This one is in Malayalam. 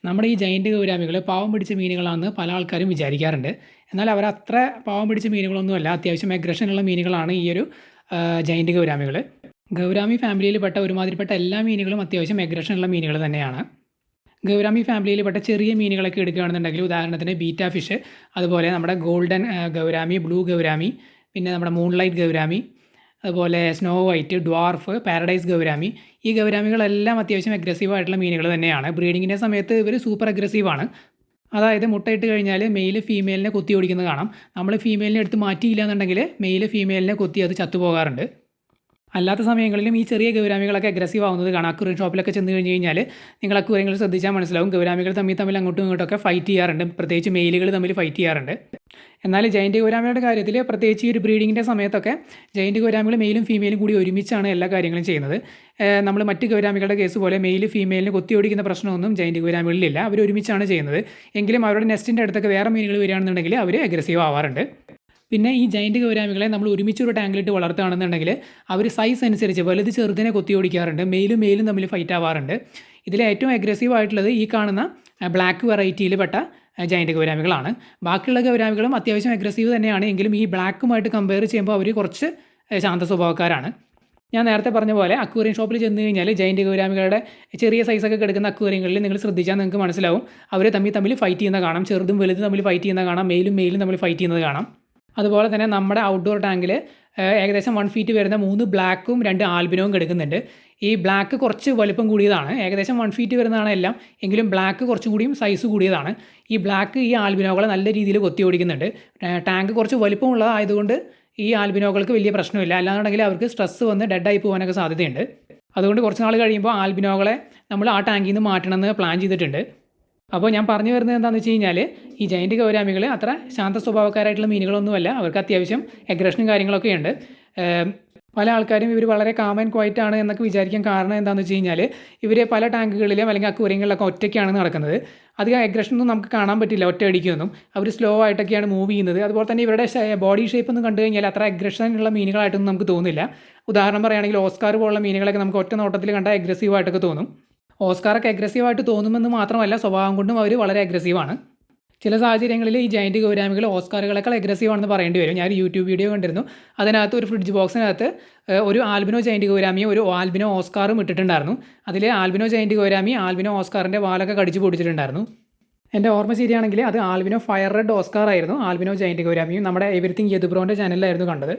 നമ്മുടെ ഈ ജൈൻറ്റ് ഗൗരാമികൾ പാവം പിടിച്ച മീനുകളാണെന്ന് പല ആൾക്കാരും വിചാരിക്കാറുണ്ട്. എന്നാൽ അവരത്ര പാവം പിടിച്ച മീനുകളൊന്നുമല്ല. അത്യാവശ്യം അഗ്രഷനുള്ള മീനുകളാണ് ഈ ഒരു ജൈൻറ്റ് ഗൗരാമികൾ. ഗൗരാമി ഫാമിലിയിൽപ്പെട്ട ഒരുമാതിരിപ്പെട്ട എല്ലാ മീനുകളും അത്യാവശ്യം അഗ്രഷനുള്ള മീനുകൾ തന്നെയാണ്. ഗൗരാമി ഫാമിലിയിൽപ്പെട്ട ചെറിയ മീനുകളൊക്കെ എടുക്കുകയാണെന്നുണ്ടെങ്കിൽ ഉദാഹരണത്തിന് ബീറ്റ ഫിഷ്, അതുപോലെ നമ്മുടെ ഗോൾഡൻ ഗൗരാമി, ബ്ലൂ ഗൗരാമി, പിന്നെ നമ്മുടെ മൂൺലൈറ്റ് ഗൗരാമി, അതുപോലെ snow white, dwarf, paradise gourami. ഈ ഗൗരാമികളെല്ലാം അത്യാവശ്യം അഗ്രസീവായിട്ടുള്ള മീനുകൾ തന്നെയാണ്. ബ്രീഡിങ്ങിൻ്റെ സമയത്ത് ഇവർ സൂപ്പർ അഗ്രസീവാണ്. അതായത് മുട്ടയിട്ട് കഴിഞ്ഞാൽ മെയിൽ ഫീമെയിലിനെ കൊത്തി ഓടിക്കുന്നത് കാണാം. നമ്മൾ ഫീമെയിലിനെ എടുത്ത് മാറ്റിയില്ല എന്നുണ്ടെങ്കിൽ മെയിൽ ഫീമെയിലിനെ കൊത്തി അത് ചത്തുപോകാറുണ്ട്. അല്ലാത്ത സമയങ്ങളിലും ഈ ചെറിയ ഗൗരാമികളൊക്കെ അഗ്രസീവ് ആവുന്നത് കാണാം. അക്വേറിയം ഷോപ്പിലൊക്കെ ചെന്ന് കഴിഞ്ഞ് കഴിഞ്ഞാൽ നിങ്ങൾ അക്വേറിയങ്ങൾ ശ്രദ്ധിച്ചാൽ മനസ്സിലാവും, ഗൗരാമികൾ തമ്മിൽ അങ്ങോട്ടും ഇങ്ങോട്ടൊക്കെ ഫൈറ്റ് ചെയ്യാറുണ്ട്. പ്രത്യേകിച്ച് മെയിലുകൾ തമ്മിൽ ഫൈറ്റ് ചെയ്യാറുണ്ട്. എന്നാൽ ജൈൻറ്റ് ഗൗരാമിയുടെ കാര്യത്തിൽ പ്രത്യേകിച്ച് ഈ ഒരു ബ്രീഡിങ്ങിൻ്റെ സമയത്തൊക്കെ ജൈൻറ്റ് ഗൗരാമികൾ മെയിലും ഫീമെയിലും കൂടി ഒരുമിച്ചാണ് എല്ലാ കാര്യങ്ങളും ചെയ്യുന്നത്. നമ്മൾ മറ്റ് ഗൗരാമികളുടെ കേസ് പോലെ മെയിൽ ഫീമെയിലിന് കൊത്തി ഓടിക്കുന്ന പ്രശ്നമൊന്നും ജൈൻറ്റ് ഗൗരാമികളിലില്ല. അവർ ഒരുമിച്ചാണ് ചെയ്യുന്നത്. എങ്കിലും അവരുടെ നെസ്റ്റിൻ്റെ അടുത്തൊക്കെ വേറെ മീനുകൾ വരികയാണെന്നുണ്ടെങ്കിൽ അവർ അഗ്രസീവ് ആവാറുണ്ട്. പിന്നെ ഈ ജൈൻറ്റ് ഗൗരാമികളെ നമ്മൾ ഒരുമിച്ചൊരു ടാങ്കിലിട്ട് വളർത്തുകയാണെന്നുണ്ടെങ്കിൽ അവർ സൈസ് അനുസരിച്ച് വലുത് ചെറുതിനെ കൊത്തി ഓടിക്കാറുണ്ട്. മെയിലും തമ്മിൽ ഫൈറ്റ് ആവാറുണ്ട്. ഇതിൽ ഏറ്റവും അഗ്രസീവ് ആയിട്ടുള്ളത് ഈ കാണുന്ന ബ്ലാക്ക് വെറൈറ്റിയിൽ പെട്ട ജൈൻറ്റ് ഗൗരാമികളാണ്. ബാക്കിയുള്ള ഗൗരാമികളും അത്യാവശ്യം അഗ്രസീവ് തന്നെയാണ്. എങ്കിലും ഈ ബ്ലാക്കുമായിട്ട് കമ്പയർ ചെയ്യുമ്പോൾ അവർ കുറച്ച് ശാന്ത സ്വഭാവക്കാരാണ്. ഞാൻ നേരത്തെ പറഞ്ഞ പോലെ അക്വേറിയം ഷോപ്പിൽ ചെന്ന് കഴിഞ്ഞാൽ ജൈൻറ്റ് ഗൗരാമികളുടെ ചെറിയ സൈസൊക്കെ കിടക്കുന്ന അക്വേറിയങ്ങളിൽ നിങ്ങൾ ശ്രദ്ധിച്ചാൽ നിങ്ങൾക്ക് മനസ്സിലാവും, അവർ തമ്മിൽ ഫൈറ്റ് ചെയ്യുന്ന കാണാം. ചെറുതും വലുതും തമ്മിൽ ഫൈറ്റ് ചെയ്യുന്ന കാണാം. മെയിലും തമ്മിൽ ഫൈറ്റ് ചെയ്യുന്നത് കാണാം. അതുപോലെ തന്നെ നമ്മുടെ ഔട്ട്ഡോർ ടാങ്കിൽ ഏകദേശം 1 ഫീറ്റ് വരുന്ന 3 ബ്ലാക്കും 2 ആൽബിനോവും കിടക്കുന്നുണ്ട്. ഈ ബ്ലാക്ക് കുറച്ച് വലുപ്പം കൂടിയതാണ്. ഏകദേശം 1 ഫീറ്റ് വരുന്നതാണ് എല്ലാം. എങ്കിലും ബ്ലാക്ക് കുറച്ചും കൂടിയും സൈസ് കൂടിയതാണ്. ഈ ബ്ലാക്ക് ഈ ആൽബിനോകളെ നല്ല രീതിയിൽ കൊത്തി ഓടിക്കുന്നുണ്ട്. ടാങ്ക് കുറച്ച് വലുപ്പമുള്ളതായതുകൊണ്ട് ഈ ആൽബിനോകൾക്ക് വലിയ പ്രശ്നമില്ല. അല്ലാന്നുണ്ടെങ്കിൽ അവർക്ക് സ്ട്രെസ് വന്ന് ഡെഡായി പോകാനൊക്കെ സാധ്യതയുണ്ട്. അതുകൊണ്ട് കുറച്ച് നാൾ കഴിയുമ്പോൾ ആൽബിനോകളെ നമ്മൾ ആ ടാങ്കിൽ നിന്ന് മാറ്റണമെന്ന് പ്ലാൻ ചെയ്തിട്ടുണ്ട്. അപ്പോൾ ഞാൻ പറഞ്ഞു വരുന്നത് എന്താണെന്ന് വെച്ച് കഴിഞ്ഞാൽ ഈ ജൈൻറ്റ് ഗൗരാമികൾ അത്ര ശാന്ത സ്വഭാവക്കാരായിട്ടുള്ള മീനുകളൊന്നുമല്ല. അവർക്ക് അത്യാവശ്യം അഗ്രഷനും കാര്യങ്ങളൊക്കെ ഉണ്ട്. പല ആൾക്കാരും ഇവർ വളരെ കാം ആൻഡ് ക്വയറ്റ് ആണ് എന്നൊക്കെ വിചാരിക്കാൻ കാരണം എന്താണെന്ന് വെച്ച് കഴിഞ്ഞാൽ ഇവർ പല ടാങ്കുകളിലും അല്ലെങ്കിൽ അക്വേറിയങ്ങളിലൊക്കെ ഒറ്റയ്ക്കാണ് നടക്കുന്നത്. അധികം അഗ്രഷനൊന്നും നമുക്ക് കാണാൻ പറ്റില്ല ഒറ്റ അടിക്കൊന്നും. അവർ സ്ലോ ആയിട്ടൊക്കെയാണ് മൂവ് ചെയ്യുന്നത്. അതുപോലെ തന്നെ ഇവരുടെ ബോഡി ഷേപ്പ് ഒന്നും കണ്ടു കഴിഞ്ഞാൽ അത്ര അഗ്രഷനുള്ള മീനുകളായിട്ടൊന്നും നമുക്ക് തോന്നില്ല. ഉദാഹരണം പറയുകയാണെങ്കിൽ ഓസ്കാർ പോലുള്ള മീനുകളൊക്കെ നമുക്ക് ഒറ്റ നോട്ടത്തിൽ കണ്ടാൽ അഗ്രസീവായിട്ടൊക്കെ തോന്നും. ഓസ്കാറൊക്കെ അഗ്രസീവായിട്ട് തോന്നുമെന്ന് മാത്രമല്ല, സ്വഭാവം കൊണ്ടും അവർ വളരെ അഗ്രസീവാണ്. ചില സാഹചര്യങ്ങളിൽ ഈ ജൈൻറ്റ് ഗൗരാമികൾ ഓസ്കാറുകളെക്കാൾ അഗ്രസീവാണെന്ന് പറയേണ്ടി വരും. ഞാൻ യൂട്യൂബ് വീഡിയോ കണ്ടിരുന്നു. അതിനകത്ത് ഒരു ഫ്രിഡ്ജ് ബോക്സിനകത്ത് ഒരു ആൽബിനോ ജൈൻറ്റ് ഗൗരാമിയും ഒരു ആൽബിനോ ഓസ്കാറും ഇട്ടിട്ടുണ്ടായിരുന്നു. അതിൽ ആൽബിനോ ജൈൻറ്റ് ഗൗരാമി ആൽബിനോ ഓസ്കാറിൻ്റെ വാലൊക്കെ കടിച്ച് പൊടിച്ചിട്ടുണ്ടായിരുന്നു. എൻ്റെ ഓർമ്മ ശരിയാണെങ്കിൽ അത് ആൽബിനോ ഫയർ റെഡ് ഓസ്കാർ ആയിരുന്നു. ആൽബിനോ ജൈൻറ്റ് ഗൗരാമിയും നമ്മുടെ എവരിത്തിങ് യദുബ്രോൻ്റെ ചാനലിലായിരുന്നു കണ്ടത്.